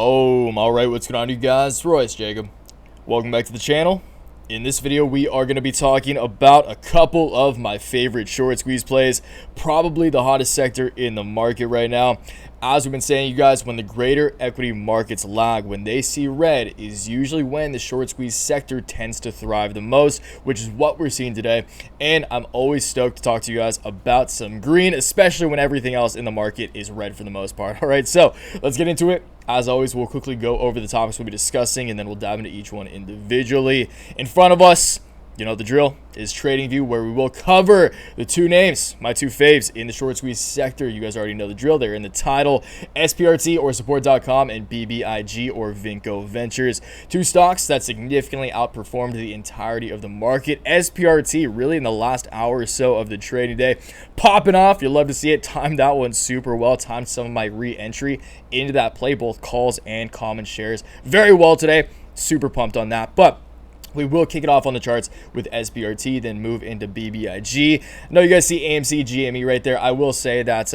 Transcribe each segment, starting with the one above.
Boom. All right, what's going on, you guys? Royce Jacob. Welcome back to the channel. In this video, we are going to be talking about a couple of my favorite short squeeze plays, probably the hottest sector in the market right now. As we've been saying, you guys, when the greater equity markets lag, when they see red, is usually when the short squeeze sector tends to thrive the most, which is what we're seeing today. And I'm always stoked to talk to you guys about some green, especially when everything else in the market is red for the most part. All right, so let's get into it. As always, we'll quickly go over the topics we'll be discussing, and then we'll dive into each one individually. In front of us, you know the drill, is TradingView, where we will cover the two names, my two faves in the short squeeze sector. You guys already know the drill. They're in the title: SPRT or support.com and BBIG or Vinco Ventures. Two stocks that significantly outperformed the entirety of the market. SPRT really in the last hour or so of the trading day, popping off. You'll love to see it. Timed that one super well. Timed some of my re-entry into that play, both calls and common shares, very well today. Super pumped on that. But we will kick it off on the charts with SPRT, then move into BBIG. I know you guys see AMC, GME right there. I will say that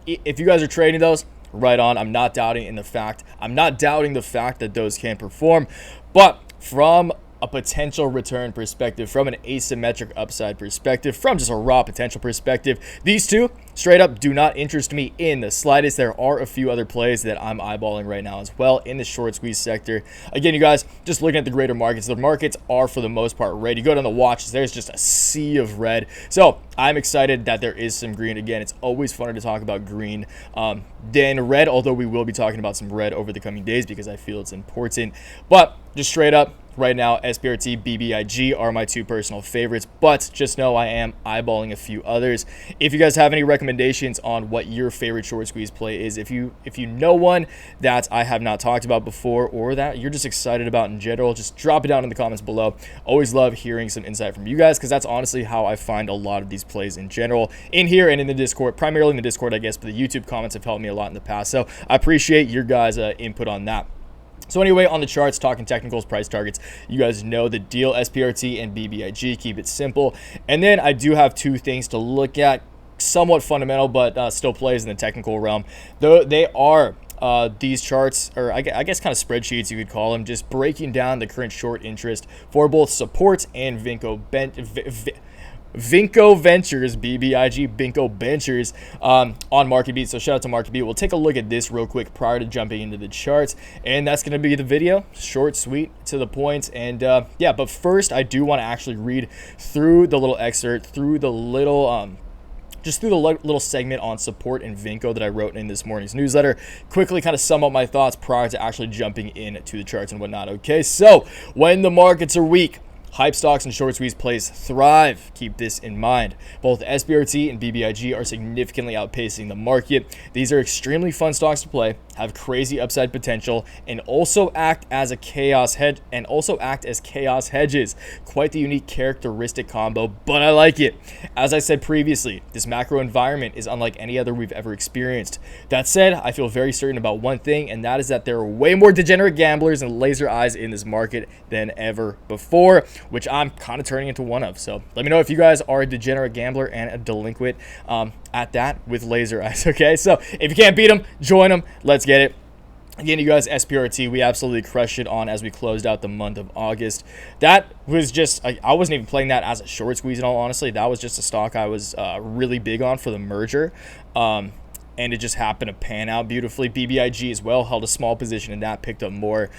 if you guys are trading those, right on. I'm not doubting the fact that those can perform, but from a potential return perspective, from an asymmetric upside perspective, from just a raw potential perspective, these two straight up do not interest me in the slightest. There are a few other plays that I'm eyeballing right now as well in the short squeeze sector. Again, you guys, just looking at the greater markets, the markets are for the most part red. You go down the watches, there's just a sea of red. So I'm excited that there is some green. Again, it's always funner to talk about green than red, although we will be talking about some red over the coming days because I feel it's important. But just straight up, right now, SPRT, BBIG are my two personal favorites, but just know I am eyeballing a few others. If you guys have any recommendations on what your favorite short squeeze play is, if you know one that I have not talked about before or that you're just excited about in general, just drop it down in the comments below. Always love hearing some insight from you guys because that's honestly how I find a lot of these plays in general, in here and in the Discord, primarily in the Discord, I guess, but the YouTube comments have helped me a lot in the past, so I appreciate your guys' input on that. So anyway, on the charts, talking technicals, price targets, you guys know the deal. SPRT and BBIG, keep it simple. And then I do have two things to look at, somewhat fundamental, but still plays in the technical realm. Though they are these charts, or I guess kind of spreadsheets you could call them, just breaking down the current short interest for both support and Vinco Ventures, BBIG, Vinco Ventures on MarketBeat. So shout out to MarketBeat. We'll take a look at this real quick prior to jumping into the charts, and that's going to be the video. Short, sweet, to the point. And yeah, but first I do want to actually read through the little excerpt, through the little just through the little segment on support and Vinco that I wrote in this morning's newsletter. Quickly kind of sum up my thoughts prior to actually jumping into the charts and whatnot. Okay, so when the markets are weak, hype stocks and short squeeze plays thrive. Keep this in mind. Both SPRT and BBIG are significantly outpacing the market. These are extremely fun stocks to play, have crazy upside potential, and also act as chaos hedges. Quite the unique characteristic combo, but I like it. As I said previously, this macro environment is unlike any other we've ever experienced. That said, I feel very certain about one thing, and that is that there are way more degenerate gamblers and laser eyes in this market than ever before, which I'm kind of turning into one of. So let me know if you guys are a degenerate gambler and a delinquent at that with laser eyes. Okay, so if you can't beat them, join them. Let's get it. Again, you guys, SPRT, we absolutely crushed it on as we closed out the month of August. That was just, I wasn't even playing that as a short squeeze in all honesty. That was just a stock I was really big on for the merger. And it just happened to pan out beautifully. BBIG as well, held a small position in that, picked up more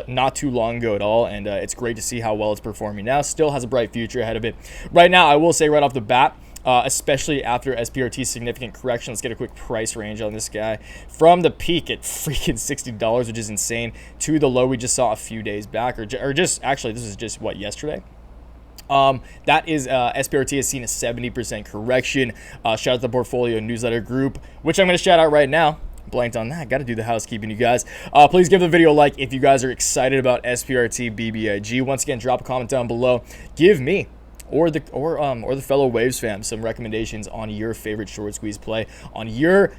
not too long ago at all, and it's great to see how well it's performing now. Still has a bright future ahead of it. Right now, I will say right off the bat, especially after SPRT's significant correction, let's get a quick price range on this guy. From the peak at freaking $60, which is insane, to the low we just saw a few days back, or just, actually, this is just, what, yesterday? That is SPRT has seen a 70% correction. Shout out to the portfolio newsletter group, which I'm going to shout out right now. Blanked on that. Got to do the housekeeping, you guys. Please give the video a like if you guys are excited about SPRT, BBIG. Once again, drop a comment down below. Give me or the fellow Waves fam some recommendations on your favorite short squeeze play, on your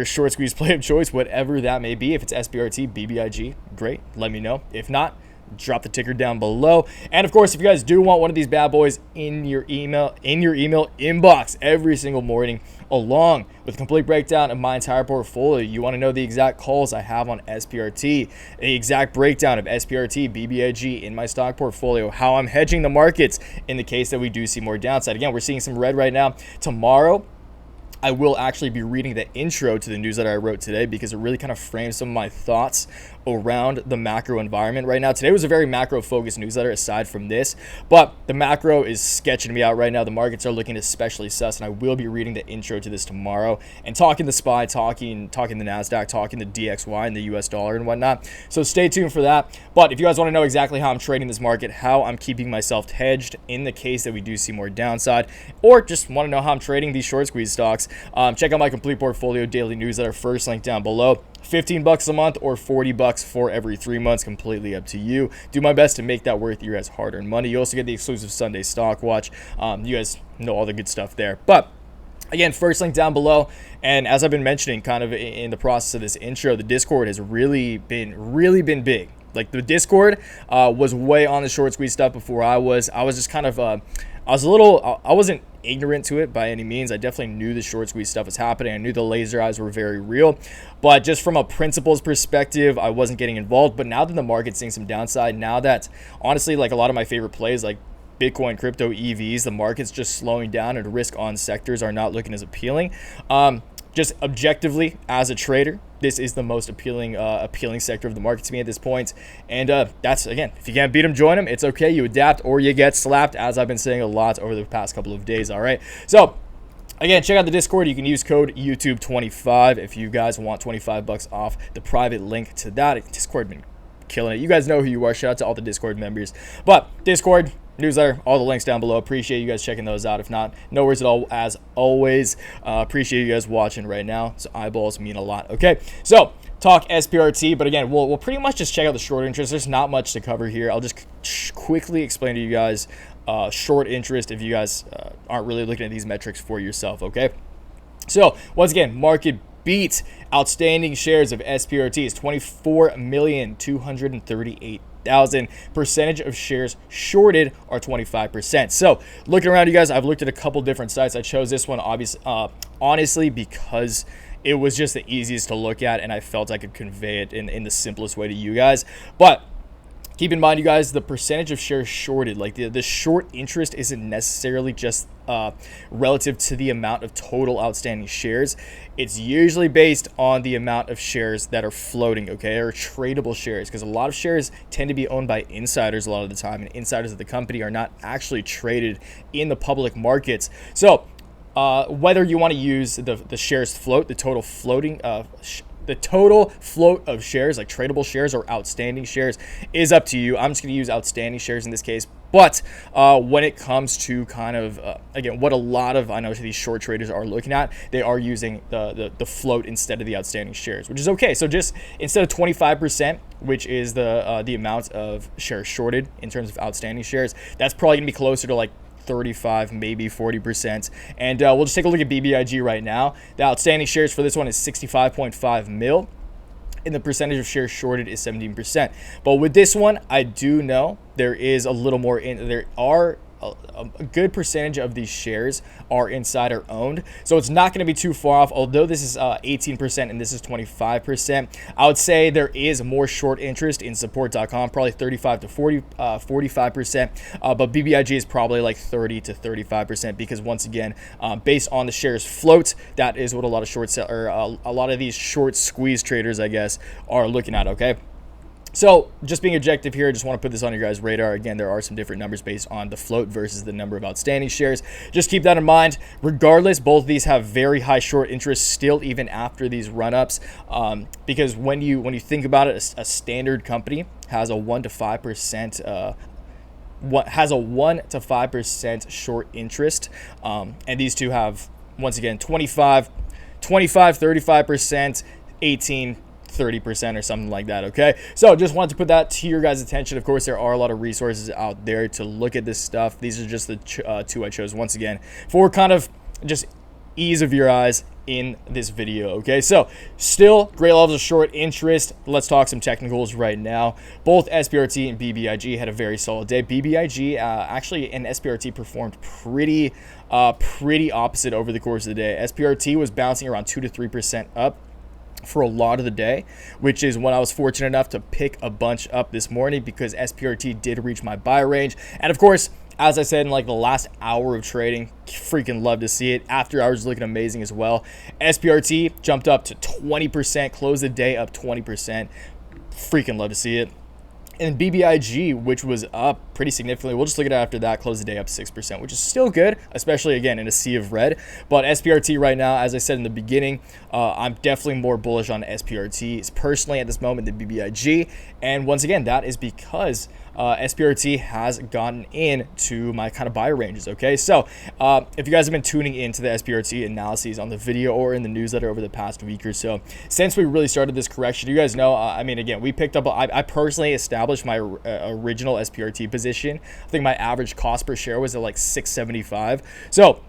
short squeeze play of choice, whatever that may be. If it's SPRT, BBIG, great. Let me know. If not, drop the ticker down below. And of course, if you guys do want one of these bad boys in your email inbox every single morning, along with a complete breakdown of my entire portfolio, you want to know the exact calls I have on SPRT, the exact breakdown of SPRT, BBIG in my stock portfolio, how I'm hedging the markets in the case that we do see more downside. Again, we're seeing some red right now. Tomorrow, I will actually be reading the intro to the news that I wrote today because it really kind of frames some of my thoughts around the macro environment right now. Today was a very macro-focused newsletter aside from this, but the macro is sketching me out right now. The markets are looking especially sus, and I will be reading the intro to this tomorrow and talking the SPY, talking the NASDAQ, talking the DXY and the US dollar and whatnot. So stay tuned for that. But if you guys want to know exactly how I'm trading this market, how I'm keeping myself hedged in the case that we do see more downside, or just want to know how I'm trading these short squeeze stocks, check out my complete portfolio daily newsletter, first link down below. $15 a month or $40 for every 3 months, completely up to you. Do my best to make that worth your guys' hard-earned money. You also get the exclusive Sunday stock watch. You guys know all the good stuff there. But again, first link down below. And as I've been mentioning kind of in the process of this intro, the Discord has really been big. Like the Discord was way on the short squeeze stuff before I was just kind of I wasn't ignorant to it by any means. I definitely knew the short squeeze stuff was happening. I knew the laser eyes were very real, but just from a principles perspective, I wasn't getting involved. But now that the market's seeing some downside, now that honestly, like a lot of my favorite plays like Bitcoin, crypto, EVs, the market's just slowing down and risk on sectors are not looking as appealing. Just objectively as a trader, this is the most appealing sector of the market to me at this point. And that's, again, if you can't beat them, join them. It's okay. You adapt or you get slapped, as I've been saying a lot over the past couple of days. All right. So again, check out the Discord. You can use code YouTube25 if you guys want $25 off the private link to that. Discord been killing it. You guys know who you are. Shout out to all the Discord members. But Discord, newsletter, all the links down below. Appreciate you guys checking those out. If not, no worries at all. As always, appreciate you guys watching right now. So eyeballs mean a lot. Okay, so talk SPRT, but again, we'll pretty much just check out the short interest. There's not much to cover here. I'll just quickly explain to you guys short interest if you guys aren't really looking at these metrics for yourself. Okay, so once again, market beat. Outstanding shares of SPRT is 24,238,000. Percentage of shares shorted are 25%. So looking around, you guys, I've looked at a couple different sites. I chose this one honestly because it was just the easiest to look at and I felt I could convey it in the simplest way to you guys. But keep in mind, you guys, the percentage of shares shorted, like the short interest isn't necessarily just relative to the amount of total outstanding shares. It's usually based on the amount of shares that are floating, okay, or tradable shares, because a lot of shares tend to be owned by insiders a lot of the time, and insiders of the company are not actually traded in the public markets. So whether you want to use the shares float, the total float of shares, like tradable shares or outstanding shares, is up to you. I'm just going to use outstanding shares in this case. But when it comes to kind of, again, what a lot of, I know these short traders are looking at, they are using the float instead of the outstanding shares, which is okay. So just instead of 25%, which is the amount of shares shorted in terms of outstanding shares, that's probably going to be closer to like 35, maybe 40%. And we'll just take a look at BBIG right now. The outstanding shares for this one is 65.5 mil. And the percentage of shares shorted is 17%. But with this one, I do know there is a little more there are a good percentage of these shares are insider owned, so it's not going to be too far off. Although this is 18% and this is 25%, I would say there is more short interest in support.com, probably 35 to 45%, but BBIG is probably like 30 to 35%, because once again, based on the shares float, that is what a lot of a lot of these short squeeze traders, I guess, are looking at. Okay. So just being objective here, I just want to put this on your guys' radar. Again, there are some different numbers based on the float versus the number of outstanding shares. Just keep that in mind. Regardless, both of these have very high short interest still, even after these run-ups, because when you think about it, a standard company has a 1 to 5% has a 1 to 5% short interest, and these two have, once again, 25, 35%, 18, 30% or something like that. Okay, so just wanted to put that to your guys' attention. Of course, there are a lot of resources out there to look at this stuff. These are just the two I chose, once again, for kind of just ease of your eyes in this video. Okay, so still great levels of short interest. Let's talk some technicals right now. Both SPRT and BBIG had a very solid day. BBIG actually and SPRT performed pretty opposite over the course of the day. SPRT was bouncing around 2 to 3% up for a lot of the day, which is when I was fortunate enough to pick a bunch up this morning, because SPRT did reach my buy range. And of course, as I said, in like the last hour of trading, freaking love to see it. After hours looking amazing as well. SPRT jumped up to 20%, closed the day up 20%. Freaking love to see it. And BBIG, which was up pretty significantly, we'll just look at it after that, closed the day up 6%, which is still good, especially, again, in a sea of red. But SPRT right now, as I said in the beginning, I'm definitely more bullish on SPRT personally at this moment than BBIG. And once again, that is because SPRT has gotten into my kind of buy ranges, okay? So if you guys have been tuning into the SPRT analyses on the video or in the newsletter over the past week or so, since we really started this correction, you guys know, I mean, again, we picked up, I personally established my original SPRT position. I think my average cost per share was at like $6.75. So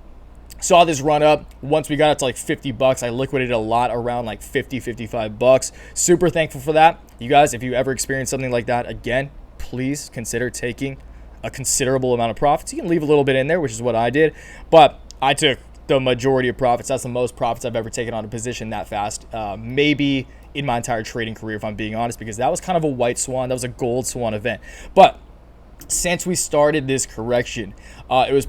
saw this run up. Once we got up to like $50, I liquidated a lot around like $50-$55. Super thankful for that. You guys, if you ever experience something like that again, please consider taking a considerable amount of profits. You can leave a little bit in there, which is what I did, but I took the majority of profits. That's the most profits I've ever taken on a position that fast, maybe in my entire trading career, if I'm being honest, because that was kind of a white swan. That was a gold swan event. But since we started this correction, it was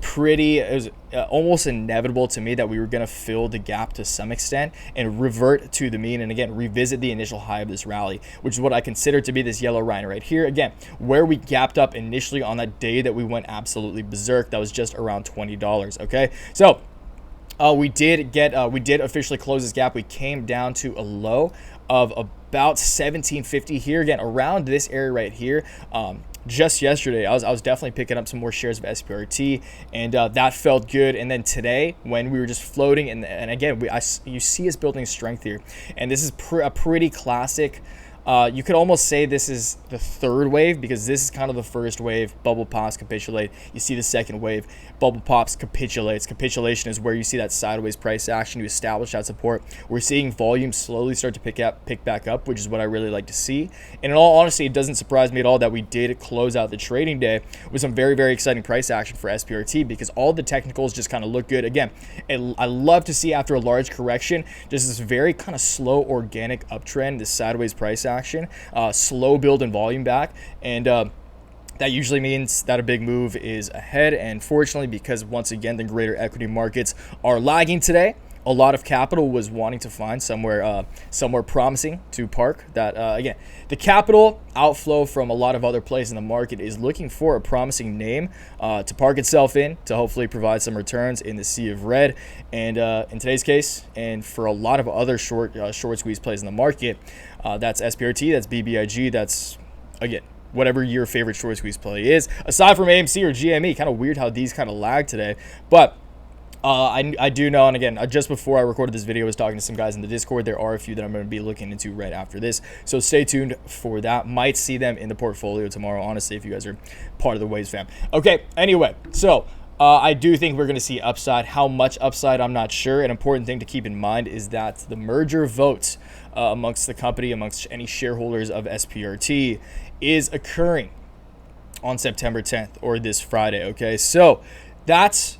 almost inevitable to me that we were going to fill the gap to some extent and revert to the mean, and again revisit the initial high of this rally, which is what I consider to be this yellow line right here, again where we gapped up initially on that day that we went absolutely berserk. That was just around $20. Okay, so we did officially close this gap. We came down to a low of about 1750 here, again around this area right here. Just yesterday, I was definitely picking up some more shares of SPRT, and that felt good. And then today, when we were just floating, and again, you see us building strength here, and this is a pretty classic. You could almost say this is the third wave, because this is kind of the first wave. Bubble pops, capitulate. You see the second wave. Bubble pops, capitulates. Capitulation is where you see that sideways price action. You establish that support. We're seeing volume slowly start to pick back up, which is what I really like to see. And in all honesty, it doesn't surprise me at all that we did close out the trading day with some very, very exciting price action for SPRT, because all the technicals just kind of look good. Again, I love to see after a large correction, just this very kind of slow organic uptrend, this sideways price action, slow build and volume back, and that usually means that a big move is ahead. And fortunately, because once again the greater equity markets are lagging today, a lot of capital was wanting to find somewhere promising to park. That again, the capital outflow from a lot of other places in the market is looking for a promising name to park itself in, to hopefully provide some returns in the sea of red. And in today's case, and for a lot of other short squeeze plays in the market, that's SPRT, that's BBIG, that's again whatever your favorite short squeeze play is, aside from AMC or GME. Kind of weird how these kind of lag today, but I do know, and again, just before I recorded this video, I was talking to some guys in the Discord. There are a few that I'm going to be looking into right after this, so stay tuned for that. Might see them in the portfolio tomorrow, honestly, if you guys are part of the Waves fam. Okay, anyway, so I do think we're going to see upside. How much upside, I'm not sure. An important thing to keep in mind is that the merger vote amongst the company, amongst any shareholders of SPRT, is occurring on September 10th, or this Friday, okay? So that's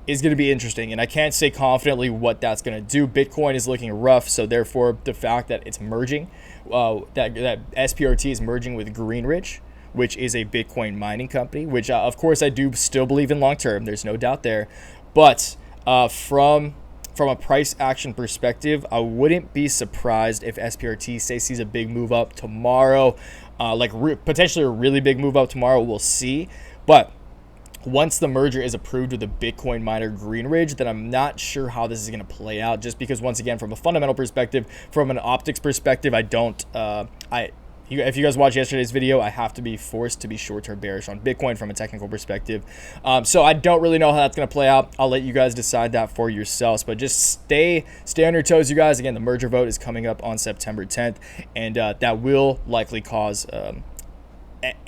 is going to be interesting, and I can't say confidently what that's going to do. Bitcoin is looking rough, so therefore the fact that it's merging, that SPRT is merging with Greenridge, which is a Bitcoin mining company, which of course I do still believe in long term. There's no doubt there, but from a price action perspective, I wouldn't be surprised if SPRT sees a big move up tomorrow, potentially a really big move up tomorrow. We'll see, but once the merger is approved with the Bitcoin miner Greenridge, then I'm not sure how this is going to play out, just because once again, from a fundamental perspective, from an optics perspective, if you guys watched yesterday's video, I have to be forced to be short-term bearish on Bitcoin from a technical perspective. So I don't really know how that's going to play out. I'll let you guys decide that for yourselves, but just stay on your toes, you guys. Again, the merger vote is coming up on September 10th, and that will likely cause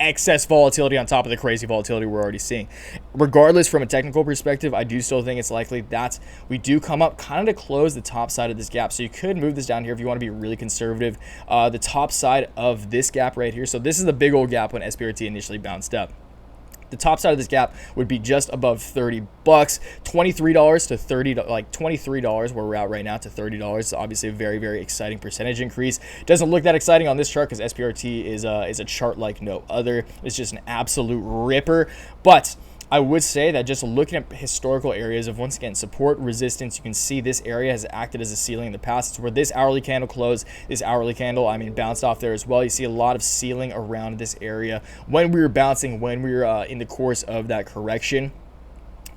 excess volatility on top of the crazy volatility we're already seeing. regardless, from a technical perspective, I do still think it's likely that we do come up kind of to close the top side of this gap. So you could move this down here if you want to be really conservative. The top side of this gap right here. So this is the big old gap when SPRT initially bounced up. The top side of this gap would be just above 30 bucks, $23 to 30, like $23 where we're at right now to $30. So obviously a very, very exciting percentage increase. Doesn't look that exciting on this chart because SPRT is a chart like no other. It's just an absolute ripper. But I would say that just looking at historical areas of, once again, support, resistance, you can see this area has acted as a ceiling in the past. It's where this hourly candle closed, this hourly candle, bounced off there as well. You see a lot of ceiling around this area when we were bouncing, when we were in the course of that correction.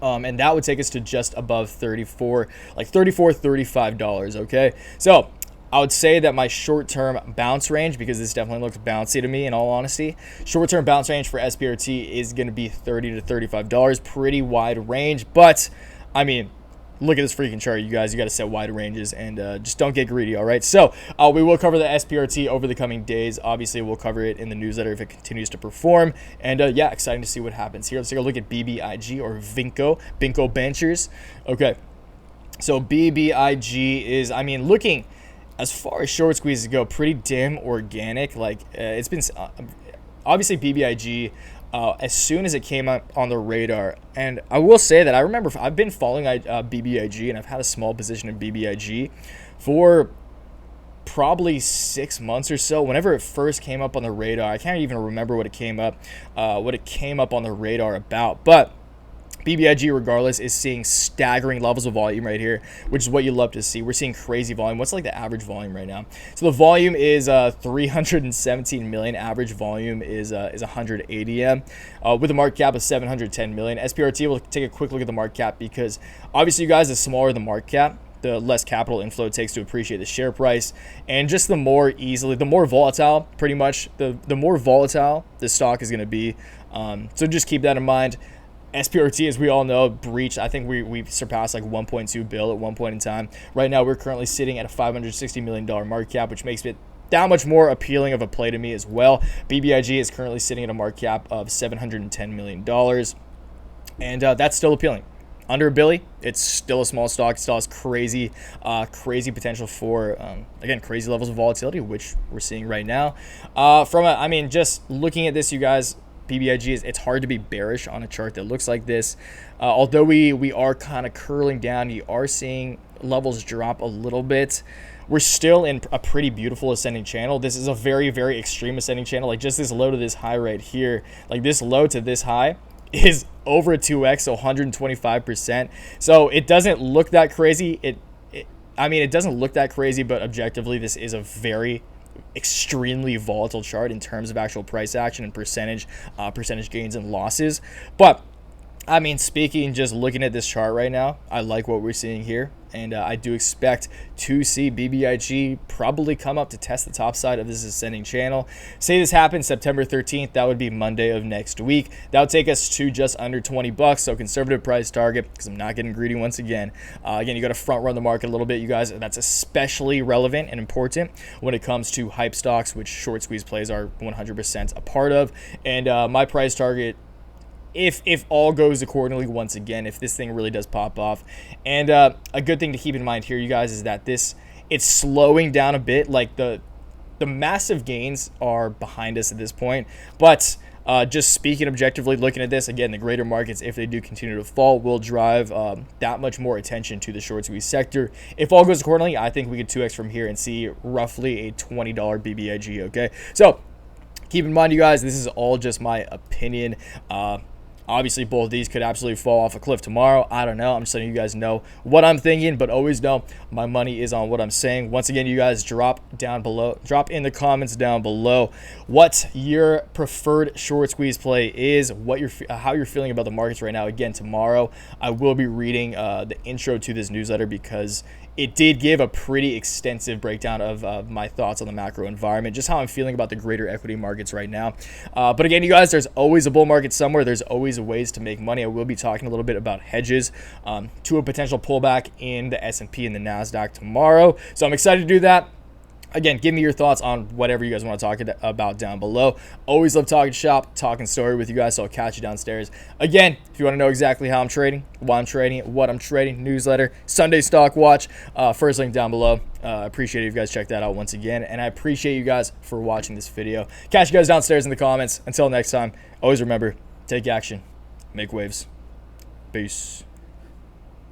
And that would take us to just above 34, like $34, $35, okay? So I would say that my short-term bounce range, because this definitely looks bouncy to me in all honesty, short-term bounce range for SPRT is going to be $30 to $35. Pretty wide range, but I mean, look at this freaking chart, you guys. You got to set wide ranges and just don't get greedy, all right? So we will cover the SPRT over the coming days. Obviously, we'll cover it in the newsletter if it continues to perform. And yeah, exciting to see what happens here. Let's take a look at BBIG or Vinco Benchers. Okay, so BBIG is, looking, as far as short squeezes go, pretty damn organic. Like it's been obviously BBIG as soon as it came up on the radar. And I will say that I remember I've been following BBIG, and I've had a small position in BBIG for probably 6 months or so. Whenever it first came up on the radar, I can't even remember what it came up on the radar about, but BBIG, regardless, is seeing staggering levels of volume right here, which is what you love to see. We're seeing crazy volume. What's like the average volume right now? So the volume is 317 million. Average volume is 180 M, with a market cap of 710 million. SPRT will take a quick look at the market cap because obviously, you guys, the smaller the market cap, the less capital inflow it takes to appreciate the share price, and just the more volatile, pretty much, the more volatile the stock is going to be. So just keep that in mind. SPRT, as we all know, breached. I think we've surpassed like 1.2 bill at one point in time. Right now, we're currently sitting at a $560 million market cap, which makes it that much more appealing of a play to me as well. BBIG is currently sitting at a market cap of $710 million, and that's still appealing. Under a billy, it's still a small stock. It still has crazy potential for, again, crazy levels of volatility, which we're seeing right now. Just looking at this, you guys, BBIG it's hard to be bearish on a chart that looks like this. Although we are kind of curling down, you are seeing levels drop a little bit. We're still in a pretty beautiful ascending channel. This is a very, very extreme ascending channel. Like just this low to this high right here, like this low to this high is over a 2x, so 125%. So it doesn't look that crazy. It doesn't look that crazy, but objectively, this is a very extremely volatile chart in terms of actual price action and percentage gains and losses. But speaking, just looking at this chart right now, I like what we're seeing here, and I do expect to see BBIG probably come up to test the top side of this ascending channel. Say this happens September 13th, that would be Monday of next week. That would take us to just under 20 bucks, so conservative price target, because I'm not getting greedy once again. Again, you got to front run the market a little bit, you guys. That's especially relevant and important when it comes to hype stocks, which short squeeze plays are 100% a part of. And my price target, if all goes accordingly, once again, if this thing really does pop off. And a good thing to keep in mind here, you guys, is that it's slowing down a bit. Like the massive gains are behind us at this point, but just speaking objectively, looking at this, again, the greater markets, if they do continue to fall, will drive that much more attention to the short squeeze sector. If all goes accordingly, I think we could 2x from here and see roughly a $20 BBIG, okay? So keep in mind, you guys, this is all just my opinion. Obviously, both of these could absolutely fall off a cliff tomorrow. I don't know. I'm just letting you guys know what I'm thinking, but always know my money is on what I'm saying. Once again, you guys, drop in the comments down below what your preferred short squeeze play is, how you're feeling about the markets right now. Again, tomorrow I will be reading the intro to this newsletter because it did give a pretty extensive breakdown of my thoughts on the macro environment, just how I'm feeling about the greater equity markets right now. But again, you guys, there's always a bull market somewhere. There's always ways to make money. I will be talking a little bit about hedges to a potential pullback in the S&P and the NASDAQ tomorrow. So I'm excited to do that. Again, give me your thoughts on whatever you guys want to talk about down below. Always love talking shop, talking story with you guys, so I'll catch you downstairs. Again, if you want to know exactly how I'm trading, why I'm trading, what I'm trading, newsletter, Sunday stock watch, first link down below. I appreciate it if you guys check that out once again, and I appreciate you guys for watching this video. Catch you guys downstairs in the comments. Until next time, always remember, take action, make waves. Peace.